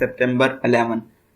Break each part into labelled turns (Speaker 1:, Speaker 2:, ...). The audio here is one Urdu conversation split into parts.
Speaker 1: September 11।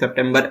Speaker 1: September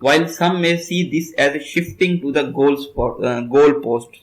Speaker 1: While some may see this as a shifting to the goal post,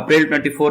Speaker 1: April 24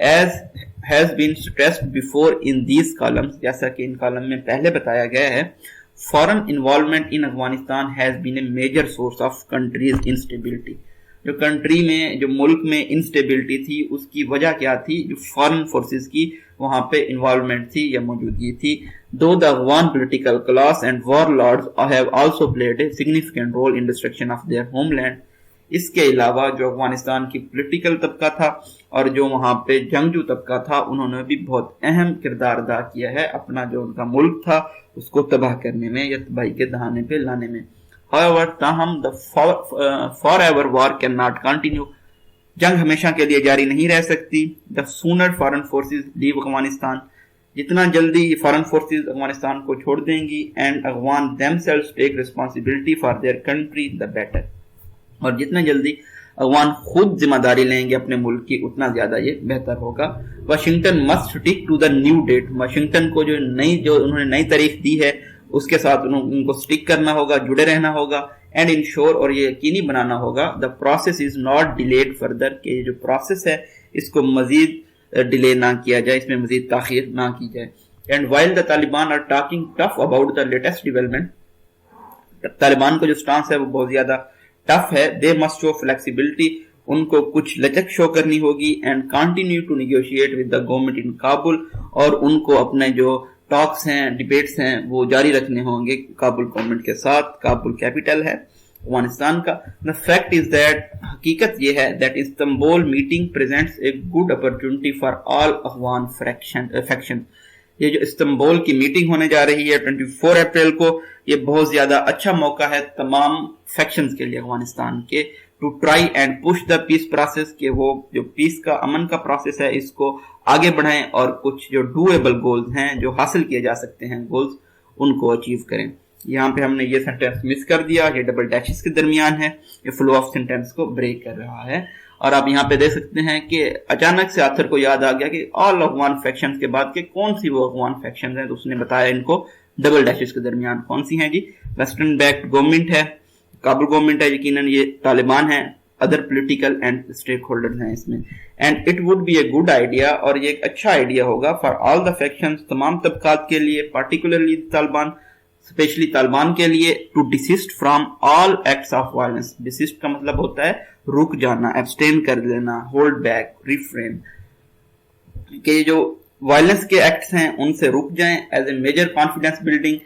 Speaker 1: as has been stressed before in these columns, جیسا کہ ان کالم میں پہلے بتایا گیا ہے, foreign involvement in Afghanistan has been a major source of country's instability. جو کنٹری میں, جو ملک میں انسٹیبلٹی تھی, اس کی وجہ کیا تھی؟ جو فارن فورسز کی وہاں پہ انوالومنٹ تھی یا موجودگی تھی. Though the Afghan political class and warlords have also played a significant role in destruction of their homeland. اس کے علاوہ جو افغانستان کی پولیٹیکل طبقہ تھا اور جو وہاں پہ جنگجو طبقہ تھا, انہوں نے بھی بہت اہم کردار ادا کیا ہے اپنا جو ان کا ملک تھا اس کو تباہ کرنے میں یا تباہی کے دہانے پہ لانے میں. However, تاہم the forever war cannot continue. جنگ ہمیشہ کے لیے جاری نہیں رہ سکتی. The sooner foreign forces leave Afghanistan, جتنا جلدی فارن فورسز افغانستان کو چھوڑ دیں گی, and Afghan themselves take responsibility for their country, the better. اور جتنا جلدی افغان خود ذمہ داری لیں گے اپنے ملک کی, اتنا زیادہ یہ بہتر ہوگا. Washington must stick to the new date. Washington کو جو انہوں نے نئی تاریخ دی ہے اس کے ساتھ ان کو سٹک کرنا ہوگا, جڑے رہنا ہوگا. اینڈ انشور, اور یہ یقینی بنانا ہوگا, the process is not delayed further, کہ یہ جو پروسیس ہے اس کو مزید ڈیلے نہ کیا جائے, اس میں مزید تاخیر نہ کی جائے. And while the Taliban are talking tough about the latest development, Taliban کا جو سٹانس ہے وہ بہت زیادہ ٹف ہے. they must show flexibility, ان کو کچھ لچک شو کرنی ہوگی. and continue to negotiate with the government in Kabul, اور ان کو اپنے جو ٹاکس ہیں, ڈیبیٹس ہیں, وہ جاری رکھنے ہوں گے کابل گورنمنٹ کے ساتھ. کابل کیپٹل ہے افغانستان کا. the fact is that, حقیقت یہ ہے, that Istanbul meeting presents a good opportunity for all Afghan factions. یہ جو استنبول کی میٹنگ ہونے جا رہی ہے 24 اپریل کو, یہ بہت زیادہ اچھا موقع ہے تمام فیکشنز کے لیے افغانستان کے, to try and push the peace process, کہ وہ جو پیس کا, امن کا پروسیس ہے اس کو آگے بڑھائیں اور کچھ جو ڈویبل گولز ہیں, جو حاصل کیے جا سکتے ہیں گولز, ان کو اچیو کریں. یہاں پہ ہم نے یہ سینٹینس مس کر دیا, یہ ڈبل ڈیشز کے درمیان ہے, یہ فلو آف سینٹینس کو بریک کر رہا ہے. اور آپ یہاں پہ دیکھ سکتے ہیں کہ اچانک سے آتھر کو یاد آ گیا کہ آل افغان فیکشنز کے بعد کہ کون سی وہ افغان فیکشنز ہیں, تو اس نے بتایا ان کو ڈبل ڈیشز کے درمیان کون سی ہیں. جی, ویسٹرن بیکڈ گورنمنٹ ہے, کابل گورنمنٹ ہے, یقیناً یہ طالبان ہیں, other political and stakeholders ہیں اس میں. And it would be a good idea, اور یہ ایک اچھا آئیڈیا ہوگا فار آل دا فیکشنز, تمام طبقات کے لیے, پارٹیکولرلی طالبان, اسپیشلی طالبان کے لیے, to desist from all acts of violence. Desist کا مطلب ہوتا ہے رک جانا, ایبسٹین کر لینا, ہولڈ بیک, ریفرین, کہ جو وائلنس کے ایکٹس ہیں ان سے رک جائیں as a major confidence building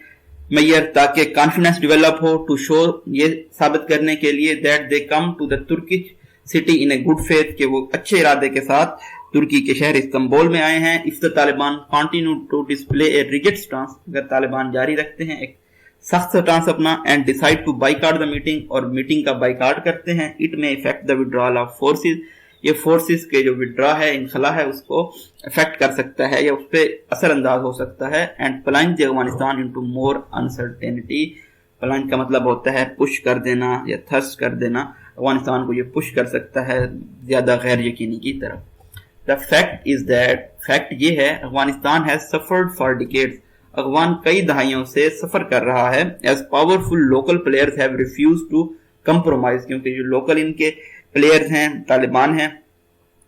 Speaker 1: measure, تاکہ کانفیڈنس ڈیولپ ہو, ٹو شو, یہ ثابت کرنے کے لیے that they come to the Turkish city in a good faith, کہ وہ اچھے ارادے کے ساتھ ترکی کے شہر استنبول میں آئے ہیں. If the Taliban continue to display a rigid stance, اگر طالبان جاری رکھتے ہیں ایک سخت سٹانس اپنا, and decide to boycott the meeting, اور میٹنگ کا بائیکاٹ کرتے ہیں, اٹ میں effect the withdrawal of forces, یہ فورسز کے جو وڈرا ہے, انخلا ہے, اس کو افیکٹ کر سکتا ہے یا اس پہ اثر انداز ہو سکتا ہے. And plunge the Afghanistan into more uncertainty, plunge کا مطلب ہوتا ہے پش کر دینا یا تھرس کر دینا, افغانستان کو یہ پش کر سکتا ہے زیادہ غیر یقینی کی طرف. The fact is that, fact یہ ہے, Afghanistan has suffered for decades, Afghan کئی دہائیوں سے سفر کر رہا ہے, as powerful local players have refused to compromise, کیونکہ جو لوکل ان کے پلیئرز ہیں, طالبان ہیں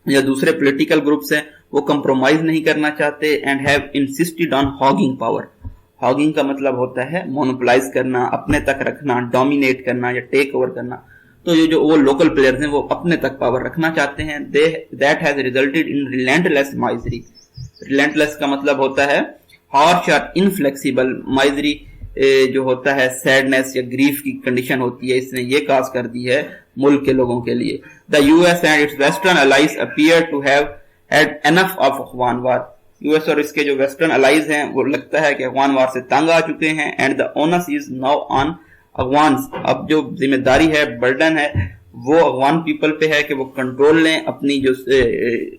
Speaker 1: یا دوسرے پولیٹیکل گروپس ہیں, وہ کمپرومائز نہیں کرنا چاہتے, and have insisted on hogging power. hogging کا مطلب ہوتا ہے مونوپلائز کرنا, اپنے تک رکھنا, ڈومینیٹ کرنا یا ٹیک اوور کرنا. تو یہ جو وہ لوکل پلیئرز ہیں وہ اپنے تک پاور رکھنا چاہتے ہیں. that has resulted in relentless misery. relentless کا مطلب ہوتا ہے harsh اور inflexible. misery جو ہوتا ہے سیڈنس یا گریف کی کنڈیشن ہوتی ہے, اس نے یہ کاز کر دی ہے ملک کے لوگوں کے لیے. the US and its western allies appear to have had enough of Afghan war. US اور اس کے جو ویسٹرن الائز ہیں وہ لگتا ہے کہ افغان وار سے تنگ آ چکے ہیں. and the onus is now on افغانز, اب جو ذمہ داری ہے, برڈن ہے, وہ افغان پیپل پہ ہے کہ وہ کنٹرول لیں اپنی جو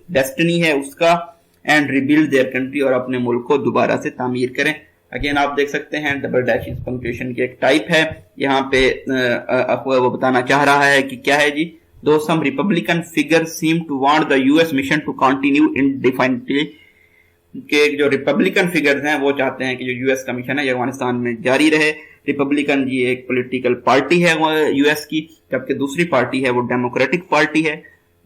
Speaker 1: ڈیسٹنی ہے اس کا, اینڈ ریبلڈ دیئر کنٹری, اور اپنے ملک کو دوبارہ سے تعمیر کریں. اگین آپ دیکھ سکتے ہیں ڈبل ڈیشز پنکچویشن کی ایک ٹائپ ہے, یہاں پہ وہ بتانا چاہ رہا ہے کہ کیا ہے جی, though some Republican figures seem to want the US mission to continue indefinitely, کہ جو ریپبلکن فگرز ہیں وہ چاہتے ہیں کہ جو یو ایس کا مشن ہے یہ افغانستان میں جاری رہے. ریپبلکن جی ایک پولیٹیکل پارٹی ہے یو ایس کی, جبکہ دوسری پارٹی ہے وہ ڈیموکریٹک پارٹی ہے.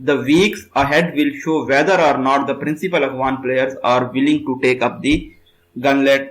Speaker 1: The weeks ahead will show whether or not the principal Afghan players are willing to take up the gauntlet।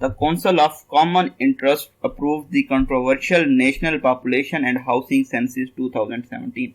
Speaker 1: The Council of Common Interest approved the controversial National Population and Housing Census 2017।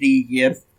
Speaker 1: 3 years,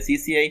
Speaker 1: CCI,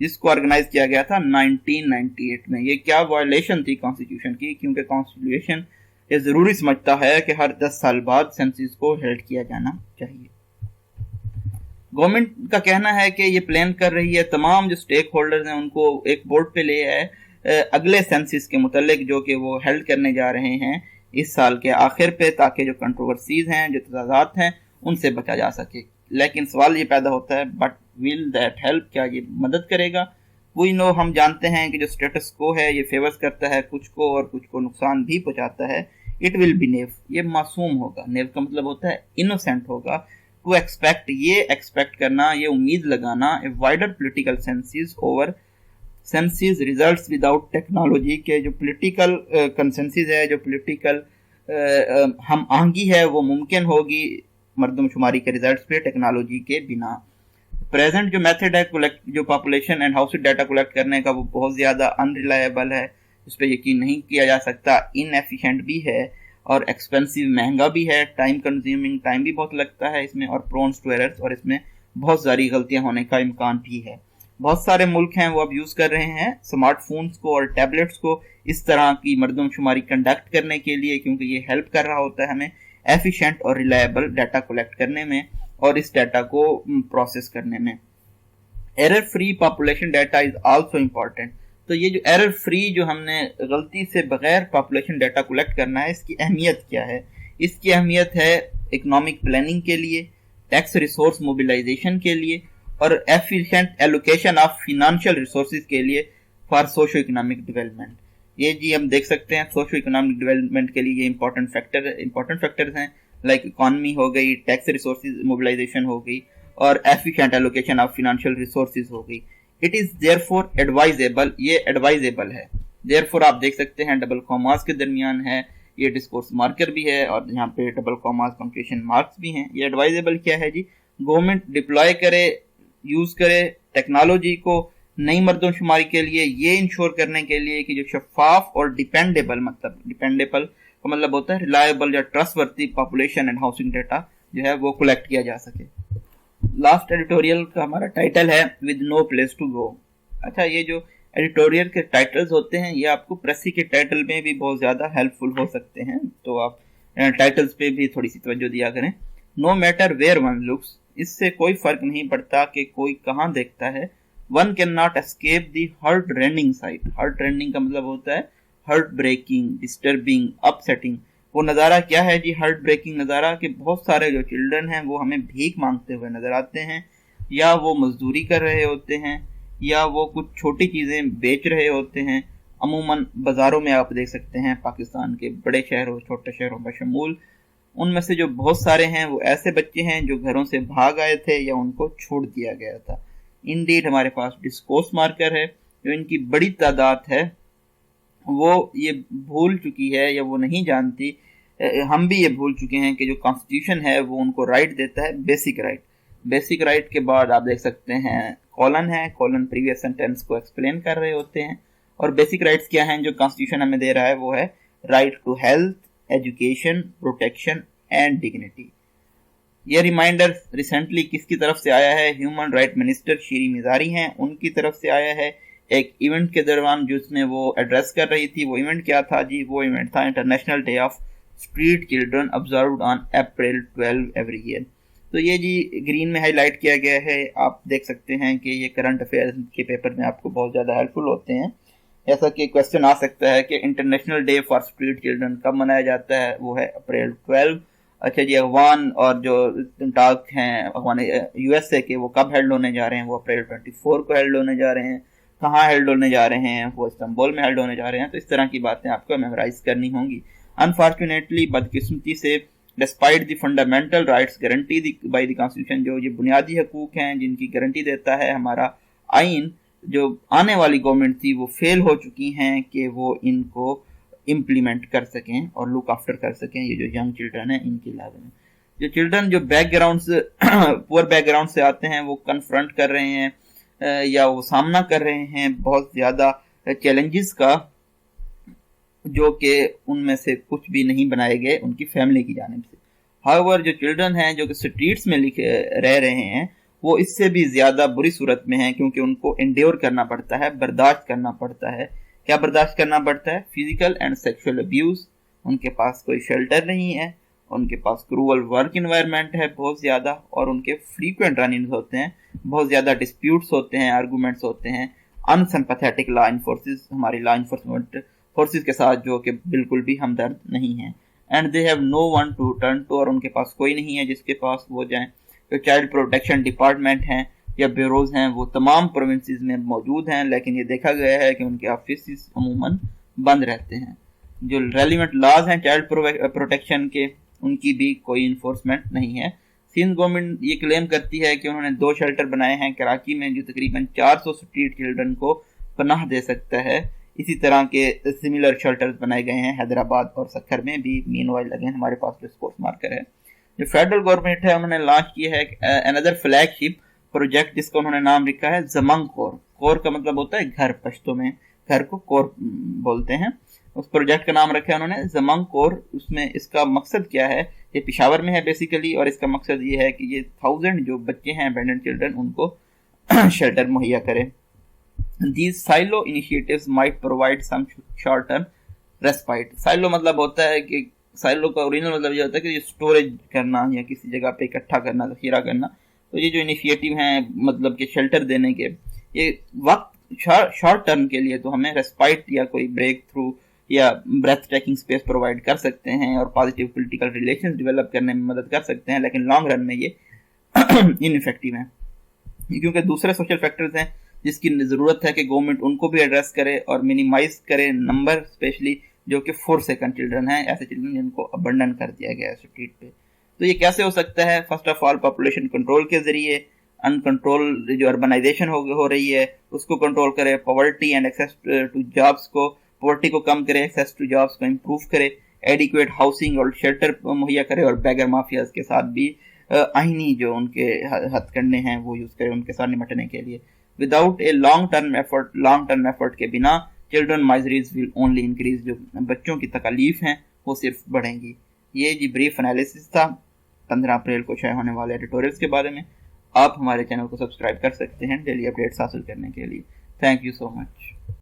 Speaker 1: جس کو آرگنائز کیا گیا تھا 1998 میں. یہ کیا وائلیشن تھی کانسٹیٹیوشن کی, کیونکہ کانسٹیٹیوشن یہ ضروری سمجھتا ہے کہ ہر 10 سال بعد سینسس کو ہیلڈ کیا جانا چاہیے. گورنمنٹ کا کہنا ہے کہ یہ پلان کر رہی ہے, تمام جو سٹیک ہولڈرز ہیں ان کو ایک بورڈ پہ لے ہے اگلے سینسس کے متعلق جو کہ وہ ہیلڈ کرنے جا رہے ہیں اس سال کے آخر پہ, تاکہ جو کنٹروورسیز ہیں, جو تضادات ہیں, ان سے بچا جا سکے. لیکن سوال یہ پیدا ہوتا ہے, بٹ ول دیٹ ہیلپ, کیا یہ مدد کرے گا؟ وی نو, ہم جانتے ہیں کہ جو اسٹیٹس کو ہے یہ فیورز کرتا ہے کچھ کو اور کچھ کو نقصان بھی پہنچاتا ہے. اٹ ول بی نیو, یہ معصوم ہوگا. نیو کا مطلب ہوتا ہے انوسینٹ ہوگا. ٹو ایکسپیکٹ, یہ ایکسپیکٹ کرنا, یہ امید لگانا, a wider political senses over senses results without technology, کے جو پولیٹیکل کنسنسز ہے, جو پولیٹیکل ہم آہنگی ہے, وہ ممکن ہوگی مردم شماری کے ریزلٹس پہ ٹیکنالوجی کے بنا. پریزنٹ جو میتھڈ ہے جو population and house data collect کرنے کا, وہ بہت زیادہ انریلائبل ہے, اس پہ یقین نہیں کیا جا سکتا, ان ایفیشینٹ بھی ہے اور ایکسپینسو, مہنگا بھی ہے, ٹائم کنزیومنگ, ٹائم بھی بہت لگتا ہے اس میں, اور پرونس ٹو ایررز, اور اس میں بہت ساری غلطیاں ہونے کا امکان بھی ہے. بہت سارے ملک ہیں وہ اب یوز کر رہے ہیں اسمارٹ فونز کو اور ٹیبلٹس کو اس طرح کی مردم شماری کنڈکٹ کرنے کے لیے, کیونکہ یہ ہیلپ کر رہا ہوتا ہے ہمیں ایفیشینٹ اور ریلائبل ڈیٹا کلیکٹ کرنے میں اور اس ڈیٹا کو پروسیس کرنے میں. Error free population data is also important. تو یہ جو ایرر فری, جو ہم نے غلطی سے بغیر پاپولیشن ڈیٹا کلیکٹ کرنا ہے, اس کی اہمیت کیا ہے؟ اس کی اہمیت ہے اکنامک پلاننگ کے لیے, ٹیکس ریسورس موبیلائزیشن کے لیے, اور efficient allocation of financial resources کے لیے فار سوشو اکنامک ڈیولپمنٹ. یہ جی ہم دیکھ سکتے ہیں سوشو اکنامک ڈیولپمنٹ کے لیے یہ امپورٹنٹ فیکٹرز ہیں, لائک اکانومی ہو گئی, ٹیکس ریسورسز موبیلائزیشن ہو گئی, اور efficient allocation of financial resources ہو گئی. It is therefore advisable, یہ ایڈوائزیبل ہے. دیئر فور آپ دیکھ سکتے ہیں ڈبل کاماز کے درمیان ہے, یہ ڈسکورس مارکر بھی ہے, اور یہاں پہ ڈبل کاماز پنکچویشن مارکس بھی ہیں. یہ ایڈوائزیبل کیا ہے جی؟ گورنمنٹ ڈپلوائے کرے, یوز کرے ٹیکنالوجی کو نئی مردم شماری کے لیے, یہ انشور کرنے کے لیے کہ جو شفاف اور ڈیپینڈیبل, مطلب ڈیپینڈیبل کا مطلب ہوتا ہے ریلائبل یا trustworthy population and housing data جو ہے وہ کلیکٹ کیا جا سکے. لاسٹ ایڈیٹوریل کا ہمارا ٹائٹل ہے with no place to go. اچھا, یہ جو ایڈیٹوریل کے ٹائٹلز ہوتے ہیں یہ آپ کو پریسی کے ٹائٹل میں بھی بہت زیادہ ہیلپ فل ہو سکتے ہیں, تو آپ ٹائٹلز پہ بھی تھوڑی سی توجہ دیا کریں. No matter where one looks, اس سے کوئی فرق نہیں پڑتا کہ کوئی کہاں دیکھتا ہے. One can not escape the heart rending sight. Heart rending کا مطلب ہوتا ہے heart breaking, disturbing, upsetting. وہ نظارہ کیا ہے جی؟ ہارٹ بریکنگ نظارہ, کہ بہت سارے جو چلڈرن ہیں وہ ہمیں بھیک مانگتے ہوئے نظر آتے ہیں, یا وہ مزدوری کر رہے ہوتے ہیں, یا وہ کچھ چھوٹی چیزیں بیچ رہے ہوتے ہیں. عموماً بازاروں میں آپ دیکھ سکتے ہیں پاکستان کے بڑے شہروں, چھوٹے شہروں بشمول, ان میں سے جو بہت سارے ہیں وہ ایسے بچے ہیں جو گھروں سے بھاگ آئے تھے یا ان کو چھوڑ دیا گیا تھا. انڈیڈ ہمارے پاس ڈسکورس مارکر ہے, جو ان کی بڑی تعداد ہے وہ یہ بھول چکی ہے یا وہ نہیں جانتی, ہم بھی یہ بھول چکے ہیں کہ جو کانسٹیٹیوشن ہے وہ ان کو رائٹ دیتا ہے, بیسک رائٹ. بیسک رائٹ کے بعد آپ دیکھ سکتے ہیں کولن ہے, کولن پریویس سینٹینس کو ایکسپلین کر رہے ہوتے ہیں. اور بیسک رائٹس کیا ہیں جو کانسٹیٹیوشن ہمیں دے رہا ہے؟ وہ ہے right to health, education, protection and dignity. یہ ریمائنڈر ریسنٹلی کس کی طرف سے آیا ہے؟ Human right minister Shireen Mazari ہیں, ان کی طرف سے آیا ہے ایک ایونٹ کے دوران جس میں وہ ایڈریس کر رہی تھی. وہ ایونٹ کیا تھا جی؟ وہ ایونٹ تھا international day of street children observed on April 12 every year. تو یہ جی گرین میں ہائی لائٹ کیا گیا ہے, آپ دیکھ سکتے ہیں کہ یہ کرنٹ افیئر کے پیپر میں آپ کو بہت زیادہ ہیلپ فل ہوتے ہیں. ایسا کہ کویسچن آ سکتا ہے کہ international day for street children کب منایا جاتا ہے؟ وہ ہے April 12. اچھا جی, افغان اور جو ٹاک ہیں افغان USA کے, وہ کب ہیلڈ ہونے جا رہے ہیں؟ وہ April 24 کو ہیلڈ ہونے جا رہے ہیں. کہاں ہیلڈ ہونے جا رہے ہیں؟ وہ استنبول میں ہیلڈ ہونے جا رہے ہیں. تو اس طرح کی باتیں آپ کو میمورائز کرنی ہوں گی. انفارچونیٹلی, بدقسمتی سے, despite the fundamental rights guarantee by the constitution, جو یہ بنیادی حقوق ہیں جن کی گارنٹی دیتا ہے ہمارا آئین, جو آنے والی گورنمنٹ تھی وہ فیل ہو چکی ہیں کہ وہ ان کو امپلیمنٹ کر سکیں اور لک آفٹر کر سکیں. یہ جو ینگ چلڈرن ہیں ان کے علاوہ میں جو چلڈرن جو بیک گراؤنڈ سے پور بیک گراؤنڈ سے آتے ہیں, وہ کنفرنٹ کر رہے ہیں یا وہ سامنا کر رہے ہیں بہت زیادہ چیلنجز کا, جو کہ ان میں سے کچھ بھی نہیں بنائے گئے ان کی فیملی کی جانب سے. However, جو چلڈرن ہیں جو کہ سٹریٹس میں رہ رہے ہیں, وہ اس سے بھی زیادہ بری صورت میں ہیں، کیونکہ ان کو انڈیور کرنا پڑتا ہے، برداشت کرنا پڑتا ہے۔ کیا برداشت کرنا پڑتا ہے؟ Physical and sexual abuse. ان کے پاس کوئی شیلٹر نہیں ہے، ان کے پاس کرول ورک انوائرمنٹ ہے بہت زیادہ، اور ان کے فریکوینٹ رن-انز ہوتے ہیں، بہت زیادہ ڈسپیوٹس ہوتے ہیں، آرگومنٹس ہوتے ہیں، انسمپیتھیٹک لا انفورسز، ہماری لا انفورسمنٹ فورسز کے ساتھ جو کہ بالکل بھی ہمدرد نہیں ہیں، and they have no one to turn to, اور ان کے پاس کوئی نہیں ہے جس کے پاس وہ جائیں۔ جو چائلڈ پروٹیکشن ڈپارٹمنٹ ہیں یا بیوروز ہیں وہ تمام پروونسز میں موجود ہیں، لیکن یہ دیکھا گیا ہے کہ ان کے آفیسز عموماً بند رہتے ہیں۔ جو ریلیونٹ لاز ہیں چائلڈ پروٹیکشن کے، ان کی بھی کوئی انفورسمنٹ نہیں ہے۔ سندھ گورنمنٹ یہ کلیم کرتی ہے کہ انہوں نے 2 شیلٹر بنائے ہیں کراچی میں جو تقریباً 400 اسٹریٹ چلڈرن کو پناہ دے سکتا ہے۔ اسی طرح کے سملر شیلٹرز بنائے گئے ہیں حیدرآباد اور سکھر میں بھی۔ مین وائل اگین ہمارے پاس جو اسپورٹس مارکر ہے، جو فیڈرل گورنمنٹ ہے، انہوں نے لانچ کیا ہے اندر فلیگ شپ پروجیکٹ جس کو انہوں نے نام رکھا ہے زمنگ کور۔ کور کا مطلب ہوتا ہے گھر، پشتو میں گھر کو کور بولتے ہیں۔ اس پروجیکٹ کا نام رکھا ہے انہوں نے زمنگ کور۔ اس میں اس کا مقصد کیا ہے؟ یہ پشاور میں ہے بیسیکلی، اور اس کا مقصد یہ ہے کہ یہ 1000 جو بچے ہیں ابینڈنڈ چلڈرن ان کو شیلٹر مہیا کرے۔ These silo initiatives might provide some short-term respite۔ سائلو مطلب ہوتا ہے کہ سائلو کا اوریجنل مطلب یہ ہوتا ہے کہ یہ اسٹوریج کرنا یا کسی جگہ پہ اکٹھا کرنا، ذخیرہ کرنا۔ تو یہ جو انیشیٹو ہیں مطلب کہ شیلٹر دینے کے، یہ وقت شارٹ ٹرم کے لیے تو ہمیں ریسپائٹ یا کوئی بریک تھرو یا بریتھ ٹیکنگ اسپیس پرووائڈ کر سکتے ہیں اور پازیٹیو پولیٹیکل ریلیشنز ڈیولپ کرنے میں مدد کر سکتے ہیں، لیکن لانگ رن میں یہ انفیکٹو ہیں، کیونکہ دوسرے سوشل فیکٹرز ہیں جس کی ضرورت ہے کہ گورنمنٹ ان کو بھی ایڈریس کرے اور منیمائز کرے نمبر، اسپیشلی جو کہ 4 سیکنڈ چلڈرن ہیں، ایسے چلڈرن جن کو ابنڈن کر دیا گیا ہے اسٹریٹ پہ۔ تو یہ کیسے ہو سکتا ہے؟ First of all population control کے ذریعے، ان کنٹرول جو اربنائزیشن ہو رہی ہے اس کو کنٹرول کرے، poverty and access to jobs کو، پاورٹی کو کم کرے، ایکسیس ٹو جابس کو امپروو کرے، ایڈیکویٹ ہاؤسنگ اور شیلٹر مہیا کرے، اور بیگر مافیاز کے ساتھ بھی آئینی جو ان کے ہتھ کنڈے ہیں وہ یوز کرے ان کے ساتھ نمٹنے کے لیے۔ Without a long term effort کے بنا چلڈرن مائزریز ول اونلی انکریز، جو بچوں کی تکالیف ہیں وہ صرف بڑھیں گی۔ یہ جی بریف انالیسس تھا 15 اپریل کو شائع ہونے والے ایڈیٹوریلز کے بارے میں۔ آپ ہمارے چینل کو سبسکرائب کر سکتے ہیں ڈیلی اپڈیٹس حاصل کرنے کے لیے۔ Thank you so much.